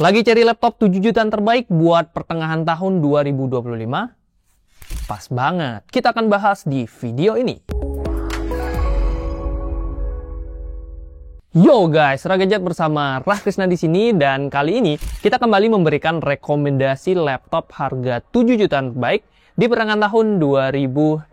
Lagi cari laptop 7 jutaan terbaik buat pertengahan tahun 2025? Pas banget. Kita akan bahas di video ini. Yo guys, Ragadget bersama Rah Krisna di sini, dan kali ini kita kembali memberikan rekomendasi laptop harga 7 jutaan terbaik di pertengahan tahun 2025.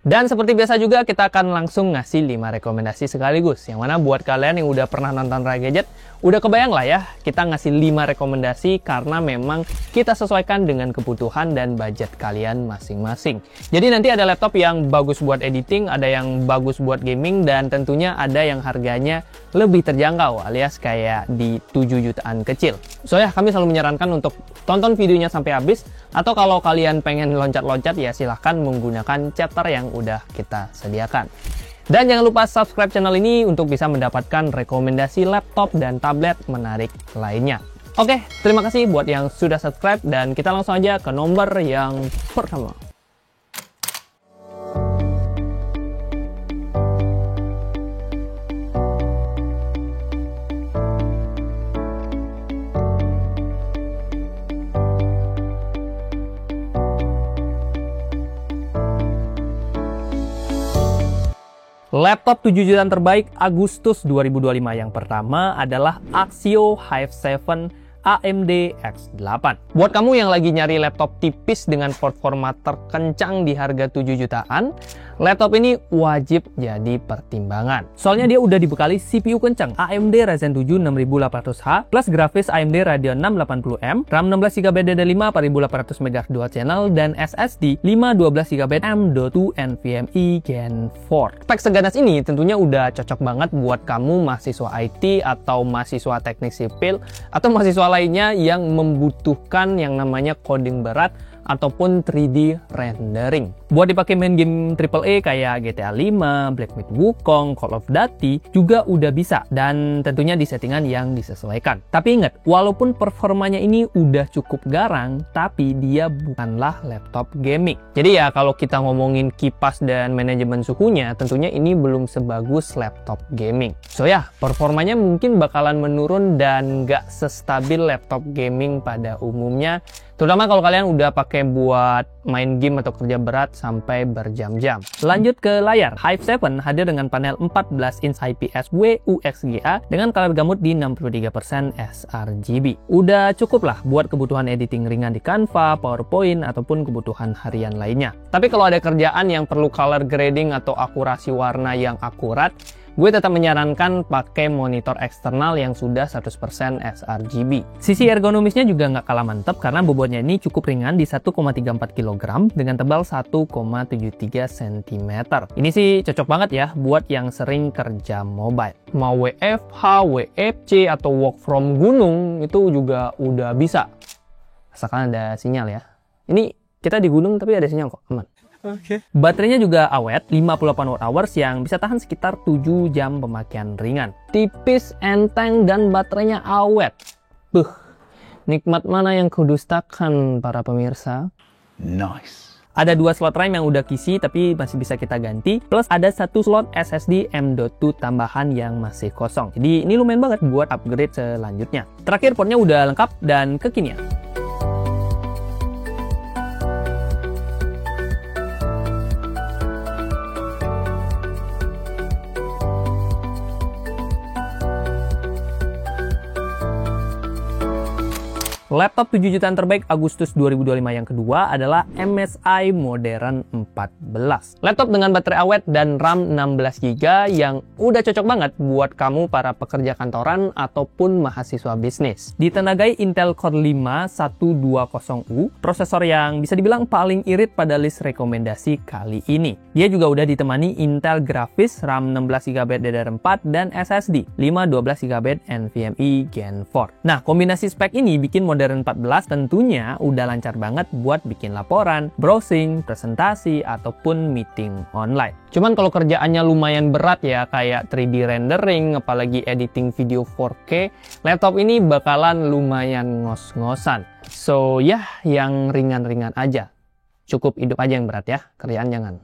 Dan seperti biasa juga kita akan langsung ngasih 5 rekomendasi sekaligus. Yang mana buat kalian yang udah pernah nonton Ragadget, udah kebayang lah ya, kita ngasih 5 rekomendasi karena memang kita sesuaikan dengan kebutuhan dan budget kalian masing-masing. Jadi nanti ada laptop yang bagus buat editing, ada yang bagus buat gaming, dan tentunya ada yang harganya lebih terjangkau alias kayak di 7 jutaan kecil. So ya, kami selalu menyarankan untuk tonton videonya sampai habis, atau kalau kalian pengen loncat-loncat ya silahkan menggunakan chapter yang udah kita sediakan. Dan jangan lupa subscribe channel ini untuk bisa mendapatkan rekomendasi laptop dan tablet menarik lainnya. Oke, terima kasih buat yang sudah subscribe, dan kita langsung aja ke nomor yang pertama. Laptop 7 jutaan terbaik Agustus 2025 yang pertama adalah Axio Hive 7 AMD X8. Buat kamu yang lagi nyari laptop tipis dengan performa terkencang di harga 7 jutaan, laptop ini wajib jadi pertimbangan. Soalnya dia udah dibekali CPU kencang AMD Ryzen 7 6800H plus grafis AMD Radeon 680M, RAM 16GB DDR5 4800 MHz dual channel, dan SSD 512GB M.2 NVMe Gen 4. Spek seganas ini tentunya udah cocok banget buat kamu mahasiswa IT atau mahasiswa teknik sipil atau mahasiswa lainnya yang membutuhkan yang namanya coding berat ataupun 3D rendering. Buat dipakai main game AAA kayak GTA 5, Black Myth Wukong, Call of Duty juga udah bisa, dan tentunya di settingan yang disesuaikan. Tapi ingat, walaupun performanya ini udah cukup garang, tapi dia bukanlah laptop gaming. Jadi ya kalau kita ngomongin kipas dan manajemen suhunya, tentunya ini belum sebagus laptop gaming. So ya, performanya mungkin bakalan menurun dan nggak sestabil laptop gaming pada umumnya, terutama kalau kalian udah pakai buat main game atau kerja berat sampai berjam-jam. Lanjut ke layar. Hive 7 hadir dengan panel 14 inch IPS WUXGA dengan color gamut di 63% sRGB. Udah cukup lah buat kebutuhan editing ringan di Canva, PowerPoint, ataupun kebutuhan harian lainnya. Tapi kalau ada kerjaan yang perlu color grading atau akurasi warna yang akurat, gue tetap menyarankan pakai monitor eksternal yang sudah 100% sRGB. Sisi ergonomisnya juga nggak kalah mantap karena bobotnya ini cukup ringan di 1,34 kg dengan tebal 1,73 cm. Ini sih cocok banget ya buat yang sering kerja mobile. Mau WFH, WFC, atau work from gunung itu juga udah bisa. Asalkan ada sinyal ya. Ini kita di gunung tapi ada sinyal kok, aman. Okay. Baterainya juga awet, 58 Wh yang bisa tahan sekitar 7 jam pemakaian ringan. Tipis, enteng, dan baterainya awet. Nikmat mana yang kudustakan para pemirsa? Nice. Ada 2 slot RAM yang udah kisi tapi masih bisa kita ganti, plus ada 1 slot SSD M.2 tambahan yang masih kosong. Jadi ini lumayan banget buat upgrade selanjutnya. Terakhir, portnya udah lengkap dan kekinian. Laptop 7 jutaan terbaik Agustus 2025 yang kedua adalah MSI Modern 14. Laptop dengan baterai awet dan RAM 16GB yang udah cocok banget buat kamu para pekerja kantoran ataupun mahasiswa bisnis. Ditenagai Intel Core 5 120U, prosesor yang bisa dibilang paling irit pada list rekomendasi kali ini. Dia juga udah ditemani Intel grafis, RAM 16GB DDR4, dan SSD 512GB NVMe Gen 4. Nah, kombinasi spek ini bikin Modern 14 tentunya udah lancar banget buat bikin laporan, browsing, presentasi, ataupun meeting online. Cuman kalau kerjaannya lumayan berat ya, kayak 3D rendering, apalagi editing video 4K, laptop ini bakalan lumayan ngos-ngosan. So ya, yang ringan-ringan aja. Cukup hidup aja yang berat ya, kerjaan jangan.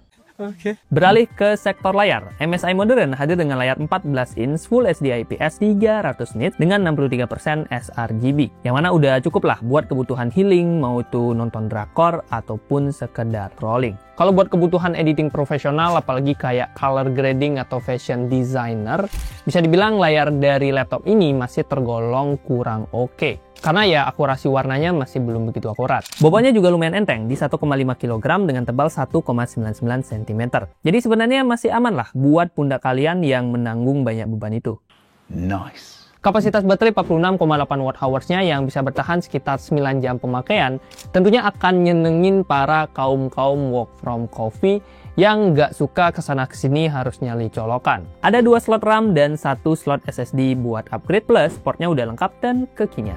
Beralih ke sektor layar, MSI Modern hadir dengan layar 14 inch Full HD IPS 300 nits dengan 63% sRGB, yang mana udah cukup lah buat kebutuhan healing, mau itu nonton drakor ataupun sekedar rolling. Kalau buat kebutuhan editing profesional, apalagi kayak color grading atau fashion designer, bisa dibilang layar dari laptop ini masih tergolong kurang oke. Karena ya akurasi warnanya masih belum begitu akurat. Bobotnya juga lumayan enteng, di 1,5 kg dengan tebal 1,99 cm. Jadi sebenarnya masih aman lah buat pundak kalian yang menanggung banyak beban itu. Nice. Kapasitas baterai 46,8 Wh-nya yang bisa bertahan sekitar 9 jam pemakaian, tentunya akan nyenengin para kaum-kaum work from coffee yang nggak suka kesana-kesini harus nyali colokan. Ada 2 slot RAM dan 1 slot SSD buat upgrade plus, portnya udah lengkap dan kekinian.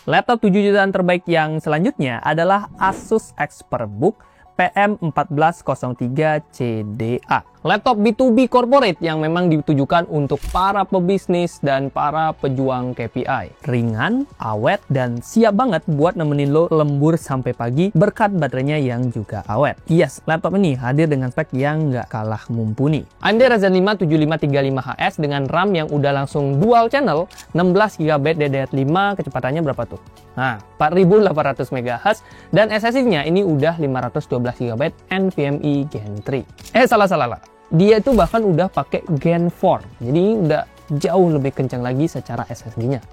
Laptop 7 jutaan terbaik yang selanjutnya adalah Asus ExpertBook PM1403CDA. Laptop B2B corporate yang memang ditujukan untuk para pebisnis dan para pejuang KPI. Ringan, awet, dan siap banget buat nemenin lo lembur sampai pagi berkat baterainya yang juga awet. Yes, laptop ini hadir dengan spek yang nggak kalah mumpuni. AMD Ryzen 5 7535HS dengan RAM yang udah langsung dual channel, 16GB DDR5, kecepatannya berapa tuh? Nah, 4800 MHz, dan SSD-nya ini udah 512GB NVMe Gen 3. Salah. Dia itu bahkan udah pakai Gen 4, jadi udah jauh lebih kencang lagi secara SSD-nya.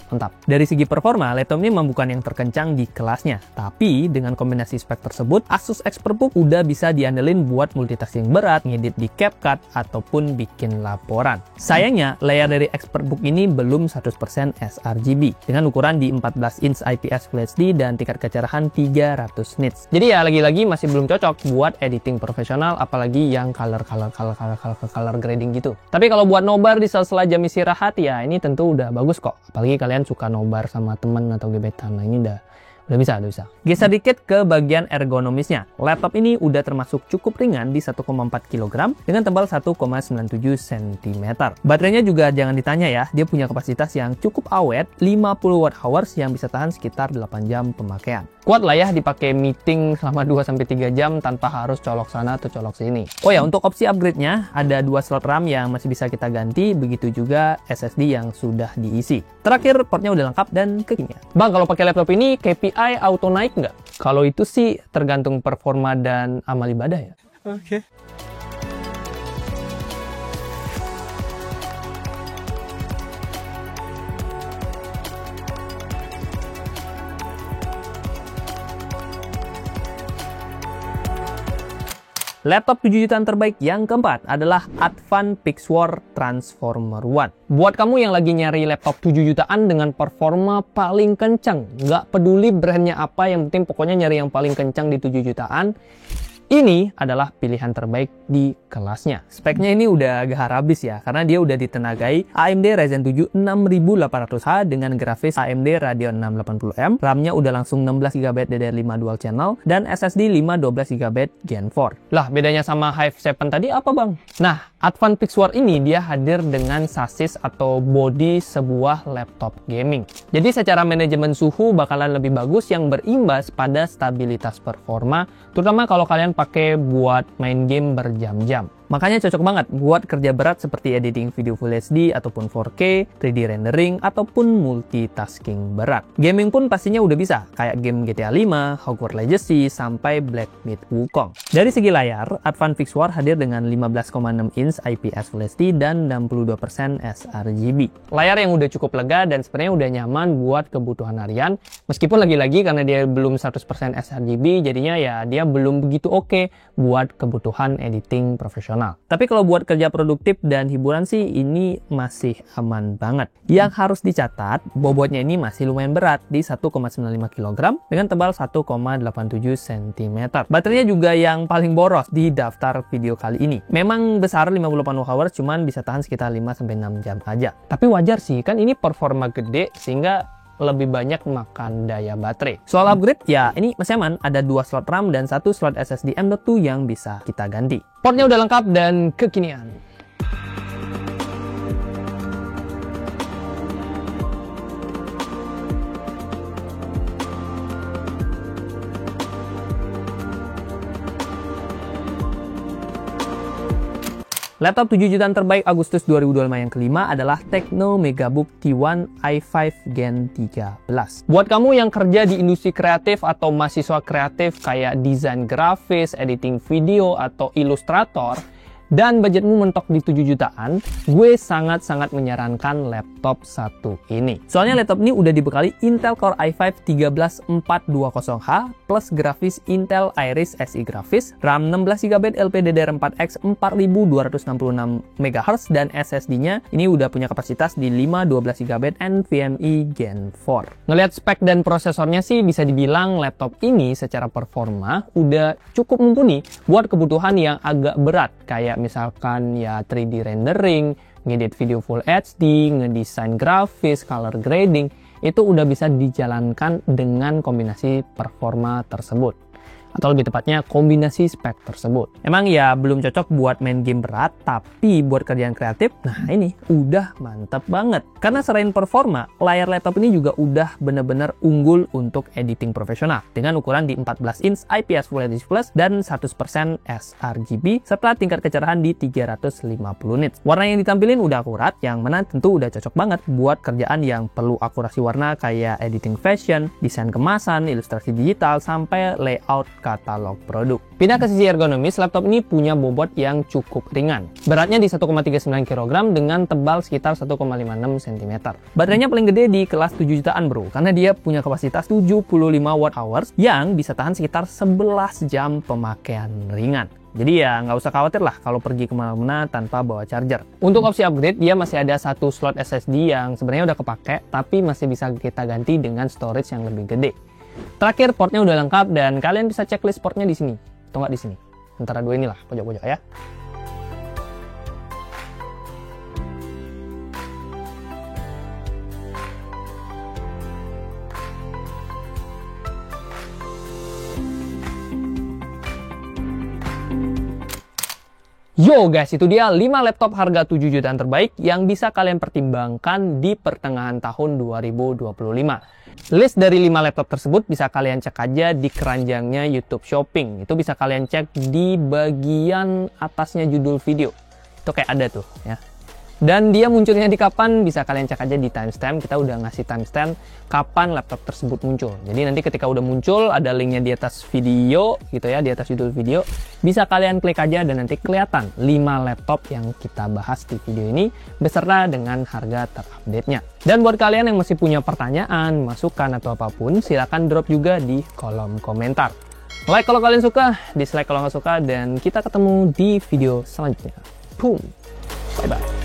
Mantap. Dari segi performa, laptop ini memang bukan yang terkencang di kelasnya. Tapi dengan kombinasi spek tersebut, Asus ExpertBook udah bisa diandelin buat multitasking berat, ngedit di CapCut, ataupun bikin laporan. Sayangnya, layar dari ExpertBook ini belum 100% sRGB, dengan ukuran di 14 inch IPS Full HD dan tingkat kecerahan 300 nits. Jadi ya lagi-lagi masih belum cocok buat editing profesional, apalagi yang color grading gitu. Tapi kalau buat nobar di sela-sela jam istirahat, ya ini tentu udah bagus kok. Apalagi kalian suka nobar sama temen atau gebetan. Nah, ini udah bisa. Geser dikit ke bagian ergonomisnya. Laptop ini udah termasuk cukup ringan di 1,4 kg dengan tebal 1,97 cm. Baterainya juga jangan ditanya ya, dia punya kapasitas yang cukup awet, 50 Wh yang bisa tahan sekitar 8 jam pemakaian. Kuat lah ya dipakai meeting selama 2-3 jam tanpa harus colok sana atau colok sini. Oh ya, untuk opsi upgrade-nya ada 2 slot RAM yang masih bisa kita ganti, begitu juga SSD yang sudah diisi. Terakhir, portnya udah lengkap dan kekinian. Bang, kalau pakai laptop ini KPI auto naik nggak? Kalau itu sih tergantung performa dan amal ibadah ya. Oke. Laptop 7 jutaan terbaik yang keempat adalah Advan Pixwar Transformer One. Buat kamu yang lagi nyari laptop 7 jutaan dengan performa paling kencang, nggak peduli brandnya apa, yang penting pokoknya nyari yang paling kencang di 7 jutaan, ini adalah pilihan terbaik di kelasnya. Speknya ini udah agak habis ya, karena dia udah ditenagai AMD Ryzen 7 6800H dengan grafis AMD Radeon 680M, RAM-nya udah langsung 16GB DDR5 dual channel, dan SSD 512GB Gen 4. Lah, bedanya sama Hive 7 tadi apa bang? Nah, Advan Pixwar ini dia hadir dengan sasis atau body sebuah laptop gaming. Jadi secara manajemen suhu bakalan lebih bagus yang berimbas pada stabilitas performa, terutama kalau kalian pakai buat main game berjam-jam. Makanya cocok banget buat kerja berat seperti editing video Full HD ataupun 4K, 3D rendering, ataupun multitasking berat. Gaming pun pastinya udah bisa, kayak game GTA 5, Hogwarts Legacy, sampai Black Myth Wukong. Dari segi layar, Advan Pixwar hadir dengan 15,6 inch IPS Full HD dan 62% sRGB. Layar yang udah cukup lega dan sebenarnya udah nyaman buat kebutuhan harian, meskipun lagi-lagi karena dia belum 100% sRGB, jadinya ya dia belum begitu oke buat kebutuhan editing profesional. Tapi kalau buat kerja produktif dan hiburan sih ini masih aman banget. Yang harus dicatat, bobotnya ini masih lumayan berat di 1,95 kg dengan tebal 1,87 cm. Baterainya juga yang paling boros di daftar video kali ini. Memang besar 58 Wh, cuman bisa tahan sekitar 5-6 jam aja. Tapi wajar sih, kan ini performa gede sehingga lebih banyak makan daya baterai. Soal upgrade, ya ini masih aman, ada 2 slot RAM dan 1 slot SSD M.2 yang bisa kita ganti. Portnya udah lengkap dan kekinian. Laptop 7 jutaan terbaik Agustus 2025 yang kelima adalah Tecno Megabook T1 i5 Gen 13. Buat kamu yang kerja di industri kreatif atau mahasiswa kreatif kayak desain grafis, editing video, atau ilustrator, dan budgetmu mentok di 7 jutaan, gue sangat-sangat menyarankan laptop satu ini. Soalnya laptop ini udah dibekali Intel Core i5 13420H plus grafis Intel Iris Xe grafis, RAM 16GB LPDDR4X 4266 MHz, dan SSD-nya ini udah punya kapasitas di 512GB NVMe Gen 4. Ngelihat spek dan prosesornya sih bisa dibilang laptop ini secara performa udah cukup mumpuni buat kebutuhan yang agak berat kayak misalkan ya 3D rendering, ngedit video Full HD, ngedesain grafis, color grading, itu udah bisa dijalankan dengan kombinasi performa tersebut. Atau lebih tepatnya kombinasi spek tersebut. Emang ya belum cocok buat main game berat, tapi buat kerjaan kreatif, nah ini udah mantep banget. Karena selain performa, layar laptop ini juga udah bener-bener unggul untuk editing profesional. Dengan ukuran di 14 inch IPS Full HD Plus dan 100% sRGB, serta tingkat kecerahan di 350 nits. Warna yang ditampilin udah akurat, yang mana tentu udah cocok banget buat kerjaan yang perlu akurasi warna kayak editing fashion, desain kemasan, ilustrasi digital, sampai layout katalog produk. Pindah ke sisi ergonomis, laptop ini punya bobot yang cukup ringan. Beratnya di 1,39 kg dengan tebal sekitar 1,56 cm. Baterainya paling gede di kelas 7 jutaan bro, karena dia punya kapasitas 75 Wh yang bisa tahan sekitar 11 jam pemakaian ringan. Jadi ya nggak usah khawatir lah kalau pergi kemana-mana tanpa bawa charger. Untuk opsi upgrade, dia masih ada 1 slot SSD yang sebenarnya udah kepake, tapi masih bisa kita ganti dengan storage yang lebih gede. Terakhir, portnya udah lengkap dan kalian bisa checklist portnya di sini, atau nggak di sini, antara dua inilah, pojok-pojok ya. Yo guys, itu dia 5 laptop harga 7 jutaan terbaik yang bisa kalian pertimbangkan di pertengahan tahun 2025. List dari 5 laptop tersebut bisa kalian cek aja di keranjangnya YouTube Shopping. Itu bisa kalian cek di bagian atasnya judul video. Itu kayak ada tuh ya. Dan dia munculnya di kapan bisa kalian cek aja di timestamp. Kita udah ngasih timestamp kapan laptop tersebut muncul. Jadi nanti ketika udah muncul ada linknya di atas video gitu ya, di atas judul video. Bisa kalian klik aja dan nanti kelihatan 5 laptop yang kita bahas di video ini beserta dengan harga terupdate-nya. Dan buat kalian yang masih punya pertanyaan, masukan atau apapun, silahkan drop juga di kolom komentar. Like kalau kalian suka, dislike kalau nggak suka, dan kita ketemu di video selanjutnya. Boom. Bye-bye.